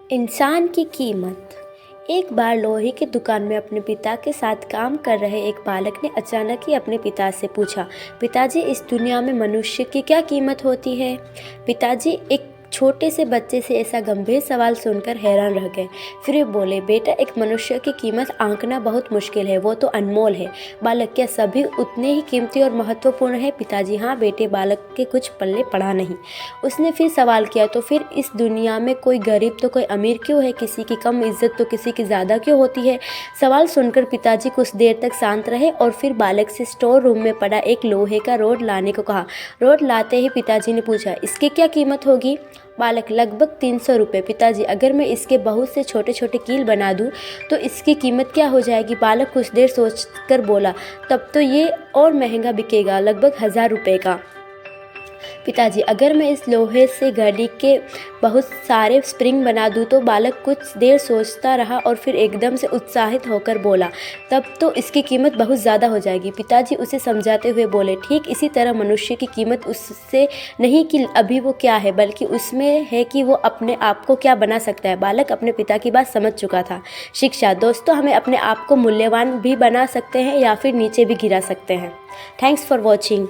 इंसान की कीमत। एक बार लोहे की दुकान में अपने पिता के साथ काम कर रहे एक बालक ने अचानक ही अपने पिता से पूछा, पिताजी इस दुनिया में मनुष्य की क्या कीमत होती है। पिताजी एक छोटे से बच्चे से ऐसा गंभीर सवाल सुनकर हैरान रह गए। फिर वे बोले, बेटा, एक मनुष्य की कीमत आंकना बहुत मुश्किल है, वो तो अनमोल है। बालक, क्या सभी उतने ही कीमती और महत्वपूर्ण है। पिताजी, हाँ बेटे, बालक के कुछ पल्ले पड़ा नहीं। उसने फिर सवाल किया, तो फिर इस दुनिया में कोई गरीब तो कोई अमीर क्यों है, किसी की कम इज्जत तो किसी की ज़्यादा क्यों होती है। सवाल सुनकर पिताजी कुछ देर तक शांत रहे और फिर बालक से स्टोर रूम में पड़ा एक लोहे का रोड लाने को कहा। रोड लाते ही पिताजी ने पूछा, इसकी क्या कीमत होगी। बालक, लगभग 300 रुपये। पिताजी, अगर मैं इसके बहुत से छोटे छोटे कील बना दूं तो इसकी कीमत क्या हो जाएगी। बालक कुछ देर सोचकर बोला, तब तो ये और महंगा बिकेगा, लगभग 1000 रुपये का। पिताजी, अगर मैं इस लोहे से घड़ी के बहुत सारे स्प्रिंग बना दूं तो। बालक कुछ देर सोचता रहा और फिर एकदम से उत्साहित होकर बोला, तब तो इसकी कीमत बहुत ज़्यादा हो जाएगी। पिताजी उसे समझाते हुए बोले, ठीक इसी तरह मनुष्य की कीमत उससे नहीं कि अभी वो क्या है, बल्कि उसमें है कि वो अपने आप को क्या बना सकता है। बालक अपने पिता की बात समझ चुका था। शिक्षा। दोस्तों, हमें अपने आप को मूल्यवान भी बना सकते हैं या फिर नीचे भी गिरा सकते हैं। Thanks for watching.